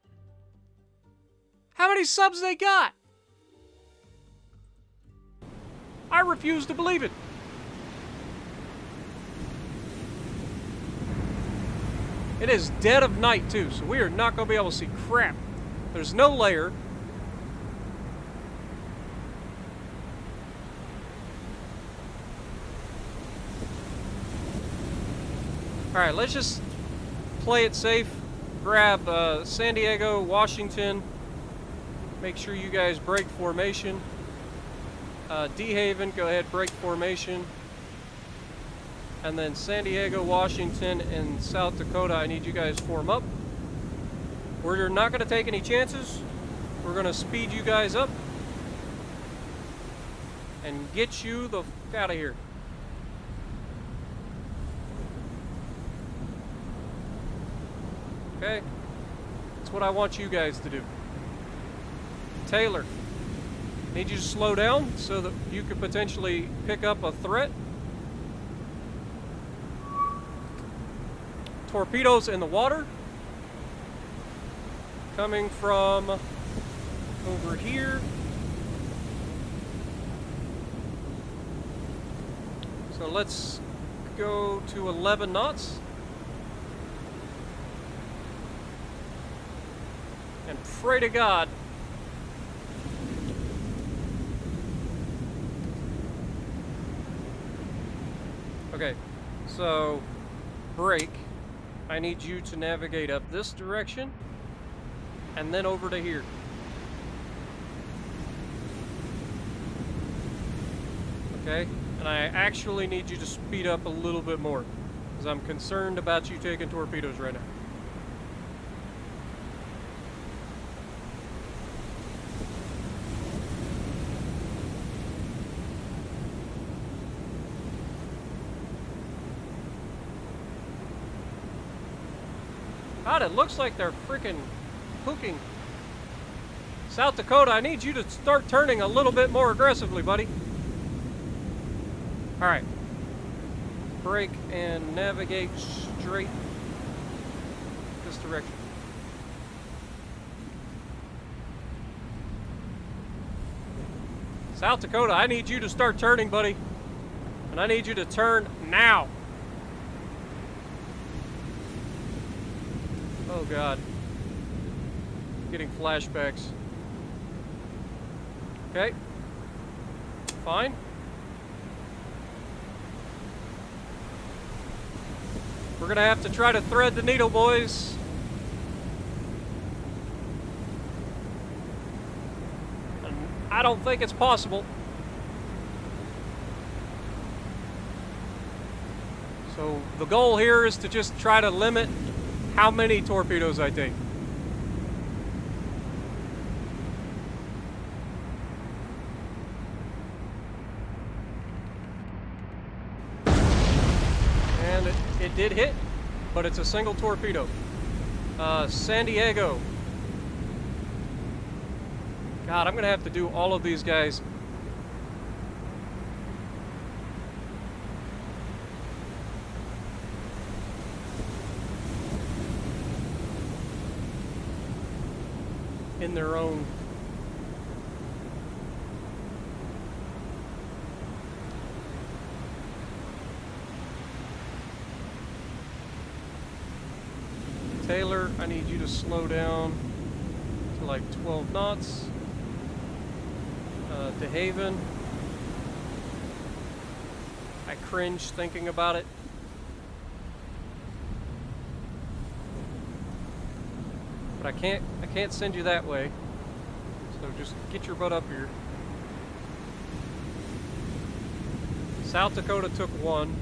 How many subs they got? I refuse to believe it. It is dead of night too, so we are not going to be able to see crap. There's no layer. Alright, let's just play it safe. Grab San Diego, Washington. Make sure you guys break formation. De Haven, go ahead, break formation. And then San Diego, Washington, and South Dakota, I need you guys form up. We're not going to take any chances. We're going to speed you guys up and get you the f out of here. Okay? That's what I want you guys to do. Taylor, Need you to slow down so that you could potentially pick up a threat. Torpedoes in the water. Coming from over here. So let's go to 11 knots. And pray to God. Okay, so brake. I need you to navigate up this direction and then over to here. Okay, and I actually need you to speed up a little bit more because I'm concerned about you taking torpedoes right now. God, it looks like they're freaking hooking. South Dakota, I need you to start turning a little bit more aggressively, buddy. All right. Brake and navigate straight this direction. South Dakota, I need you to start turning, buddy. And I need you to turn now. Oh God, getting flashbacks. Okay, fine. We're gonna have to try to thread the needle, boys. And I don't think it's possible. So the goal here is to just try to limit how many torpedoes I take. And it did hit, but it's a single torpedo. San Diego. God, I'm gonna have to do all of these guys. In their own. Taylor, I need you to slow down to like 12 knots. De Haven. I cringe thinking about it. But I can't send you that way. So just get your butt up here. South Dakota took one.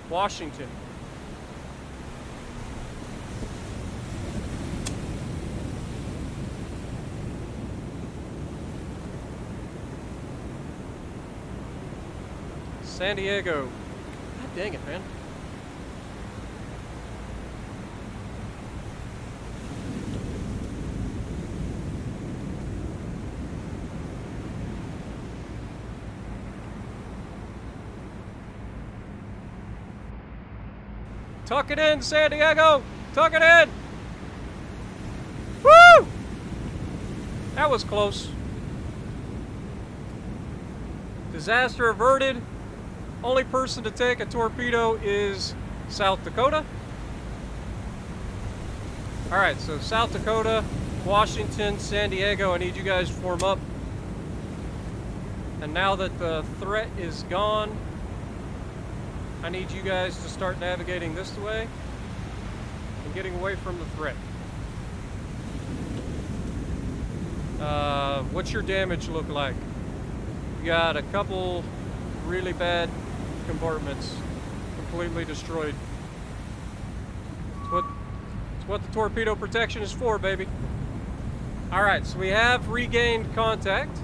Washington. San Diego. God dang it, man. Tuck it in, San Diego! Tuck it in! Woo! That was close. Disaster averted. Only person to take a torpedo is South Dakota. Alright, so South Dakota, Washington, San Diego, I need you guys to form up. And now that the threat is gone, I need you guys to start navigating this way and getting away from the threat. What's your damage look like? You got a couple really bad compartments completely destroyed. It's what the torpedo protection is for, baby. Alright, so we have regained contact,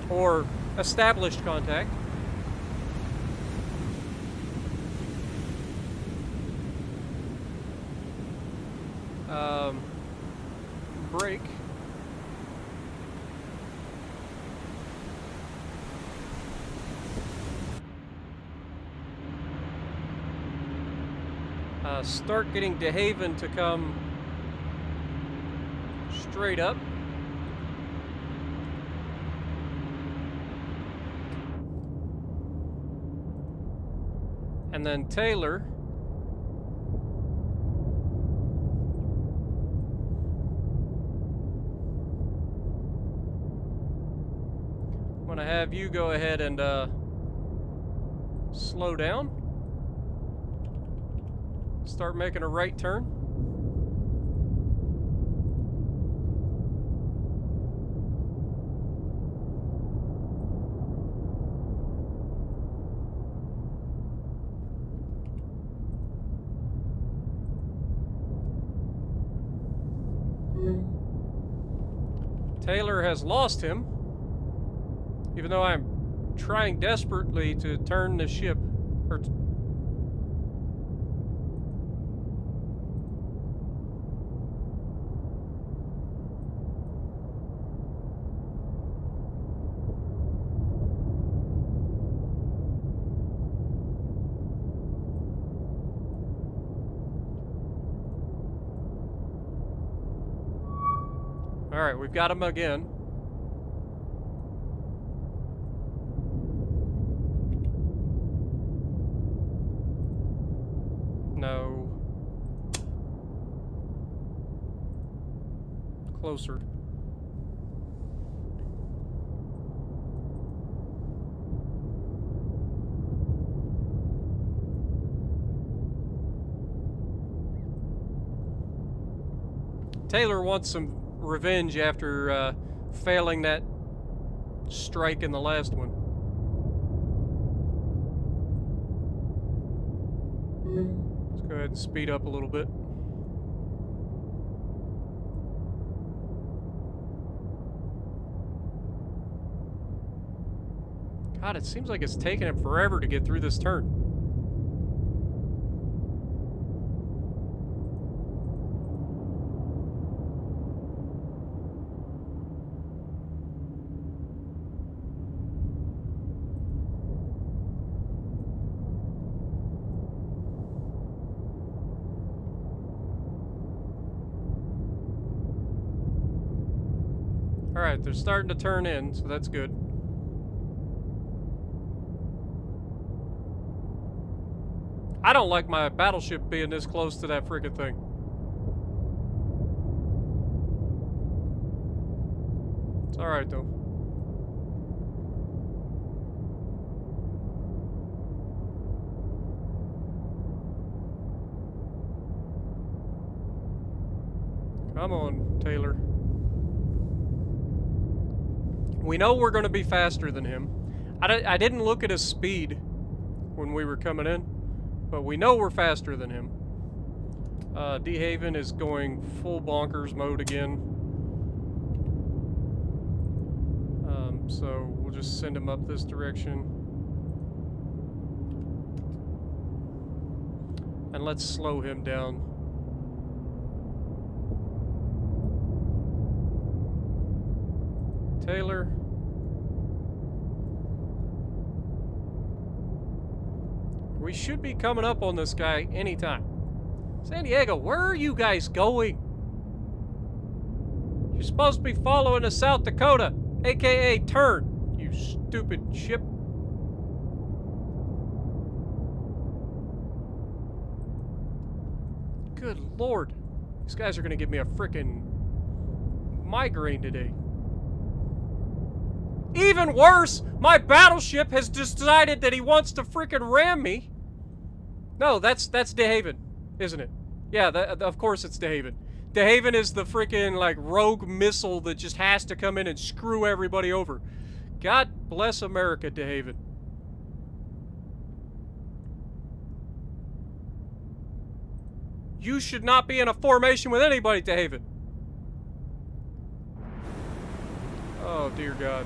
or established contact. Break. Start getting DeHaven to come straight up. And then Taylor. I'm gonna have you go ahead and slow down. Start making a right turn. Taylor has lost him, even though I'm trying desperately to turn the ship. Alright, we've got him again. No. Closer. Taylor wants some revenge after failing that strike in the last one. Let's go ahead and speed up a little bit. God, it seems like it's taking him forever to get through this turn. Alright, they're starting to turn in, so that's good. I don't like my battleship being this close to that frickin' thing. It's alright, though. Come on, Taylor. We know we're going to be faster than him. I didn't look at his speed when we were coming in, but we know we're faster than him. DeHaven is going full bonkers mode again. So we'll just send him up this direction. And let's slow him down. Taylor. We should be coming up on this guy anytime. San Diego, where are you guys going? You're supposed to be following to South Dakota, aka turn, you stupid ship. Good Lord. These guys are gonna give me a frickin' migraine today. Even worse, my battleship has decided that he wants to frickin' ram me. No, that's DeHaven, isn't it? Yeah, of course it's DeHaven. DeHaven is the frickin' like rogue missile that just has to come in and screw everybody over. God bless America, DeHaven. You should not be in a formation with anybody, DeHaven. Oh, dear God.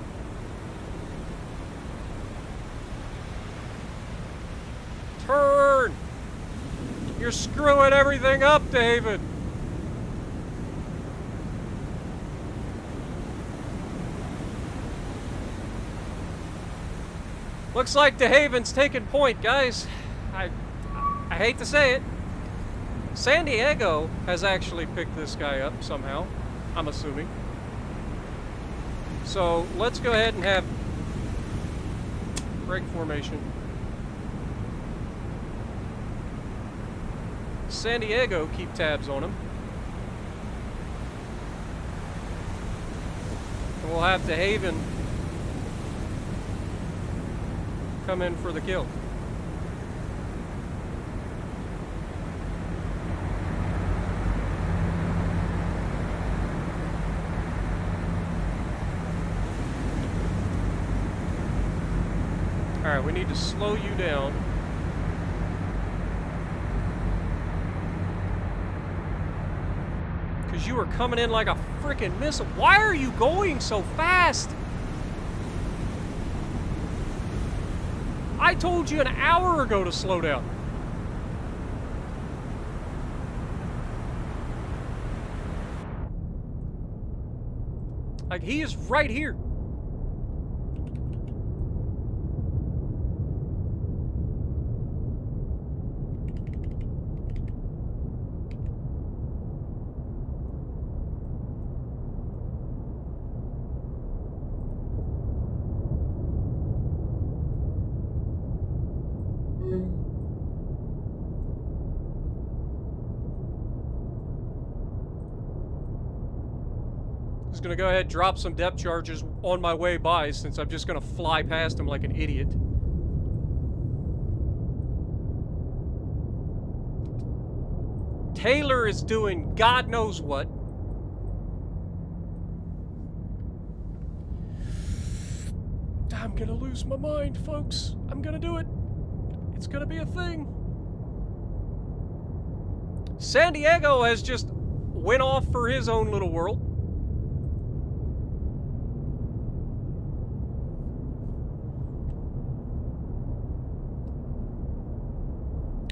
Turn! You're screwing everything up, David! Looks like DeHaven's taking point, guys. I hate to say it. San Diego has actually picked this guy up somehow, I'm assuming. So let's go ahead and have break formation. San Diego, keep tabs on him. And we'll have DeHaven come in for the kill. Alright, we need to slow you down. Because you are coming in like a freaking missile. Why are you going so fast? I told you an hour ago to slow down. Like, he is right here. Just gonna go ahead and drop some depth charges on my way by, since I'm just gonna fly past him like an idiot. Taylor is doing God knows what. I'm gonna lose my mind, folks. I'm gonna do it. It's gonna be a thing. San Diego has just went off for his own little world.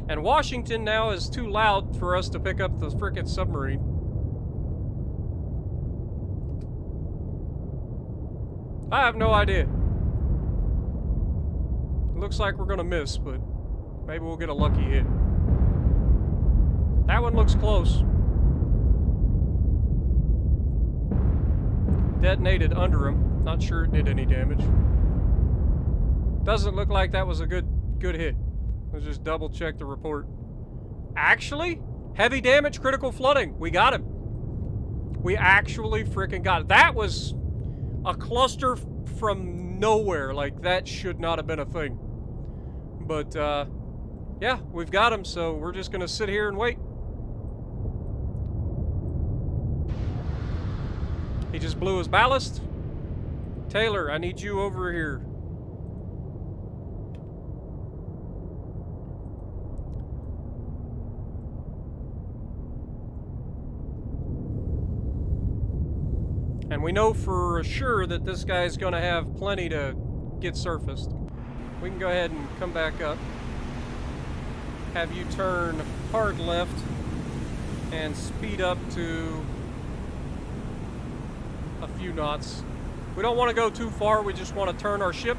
And Washington now is too loud for us to pick up the frickin' submarine. I have no idea. It looks like we're gonna miss, but maybe we'll get a lucky hit. That one looks close. Detonated under him. Not sure it did any damage. Doesn't look like that was a good hit. Let's just double check the report. Actually, heavy damage, critical flooding. We got him. We actually freaking got it. That was a cluster from nowhere. Like, that should not have been a thing. But, yeah, we've got him, so we're just gonna sit here and wait. He just blew his ballast. Taylor, I need you over here. And we know for sure that this guy's gonna have plenty to get surfaced. We can go ahead and come back up. Have you turn hard left and speed up to a few knots. We don't want to go too far, we just want to turn our ship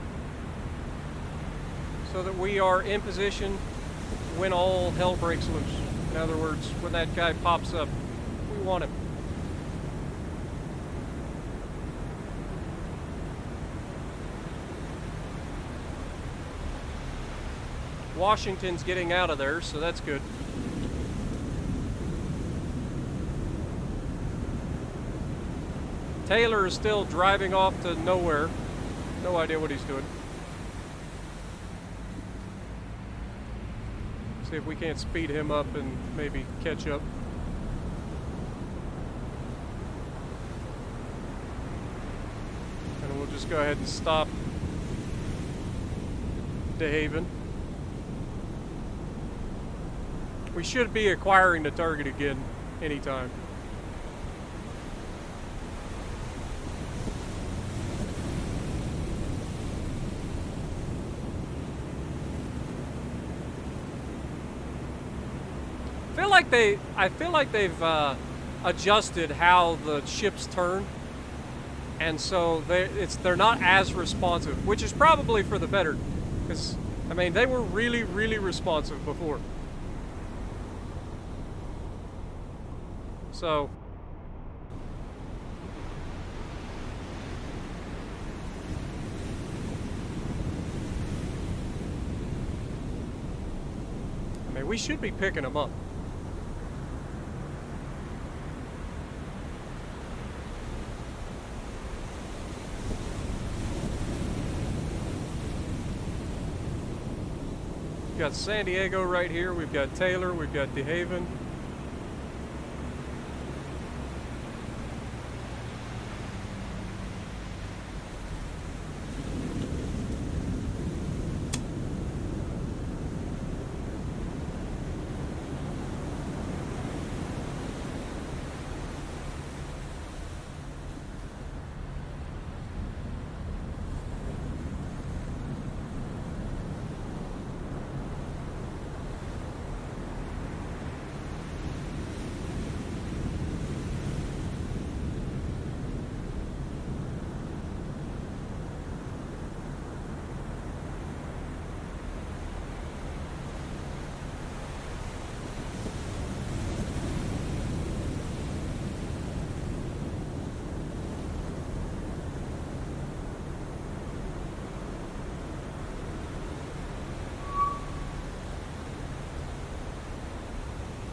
so that we are in position when all hell breaks loose. In other words, when that guy pops up, we want him. Washington's getting out of there, so that's good. Taylor is still driving off to nowhere. No idea what he's doing. See if we can't speed him up and maybe catch up. And we'll just go ahead and stop DeHaven. We should be acquiring the target again anytime. I feel like they've adjusted how the ships turn, and so they're not as responsive, which is probably for the better. Because, I mean, they were really, really responsive before. So... I mean, we should be picking them up. We've got San Diego right here. We've got Taylor. We've got DeHaven.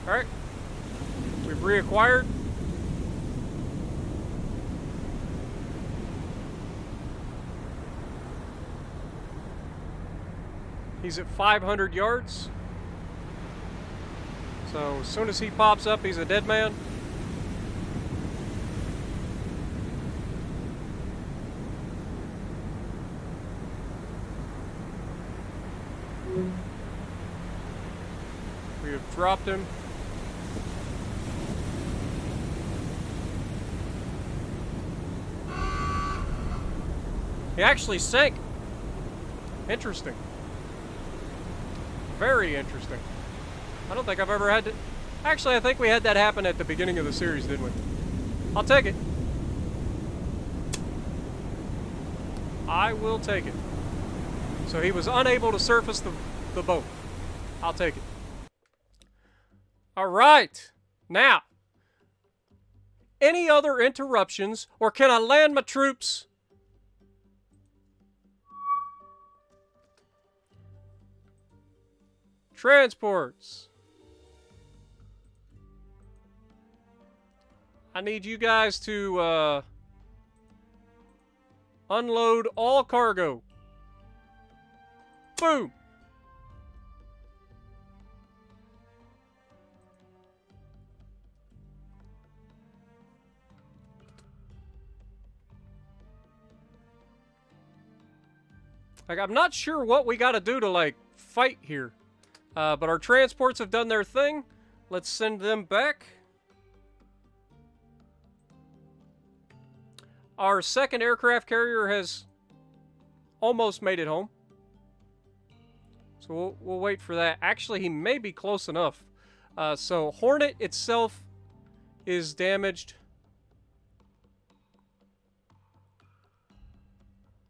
Alright. We've reacquired. He's at 500 yards. So as soon as he pops up, he's a dead man. We have dropped him. He actually sank. Interesting. Very interesting. I don't think I've ever had to... Actually, I think we had that happen at the beginning of the series, didn't we? I'll take it. I will take it. So he was unable to surface the boat. I'll take it. All right. Now, any other interruptions, or can I land my troops? Transports. I need you guys to unload all cargo. Boom. Like, I'm not sure what we got to do to, like, fight here. But our transports have done their thing. Let's send them back. Our second aircraft carrier has almost made it home. So we'll wait for that. Actually, he may be close enough. So Hornet itself is damaged.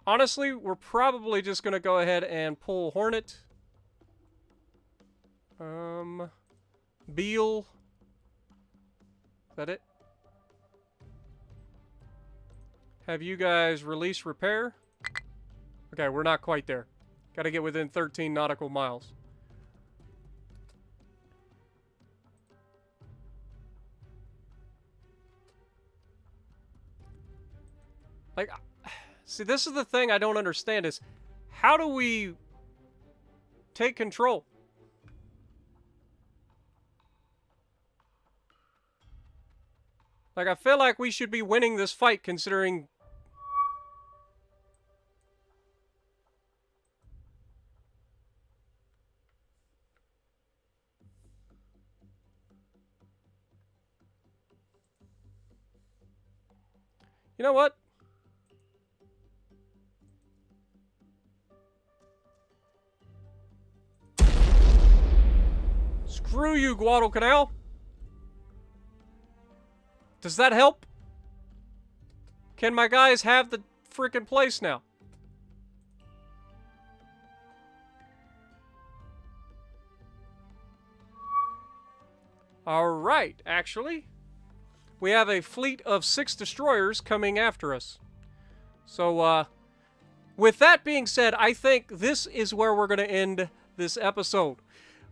Honestly, we're probably just going to go ahead and pull Hornet. Beale. Is that it? Have you guys release repair? Okay, we're not quite there. Got to get within 13 nautical miles. Like, see, this is the thing I don't understand is, how do we take control? Like, I feel like we should be winning this fight considering... You know what? Screw you, Guadalcanal. Does that help? Can my guys have the freaking place now? Alright, actually, we have a fleet of 6 destroyers coming after us. So, with that being said, I think this is where we're going to end this episode.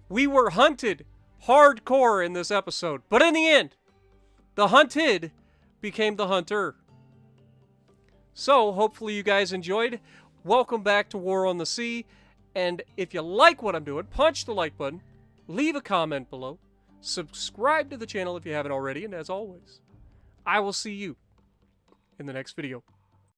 We were hunted hardcore in this episode, but in the end, the hunted became the hunter. So, hopefully you guys enjoyed. Welcome back to War on the Sea, and if you like what I'm doing, punch the like button, leave a comment below, subscribe to the channel if you haven't already, and as always, I will see you in the next video.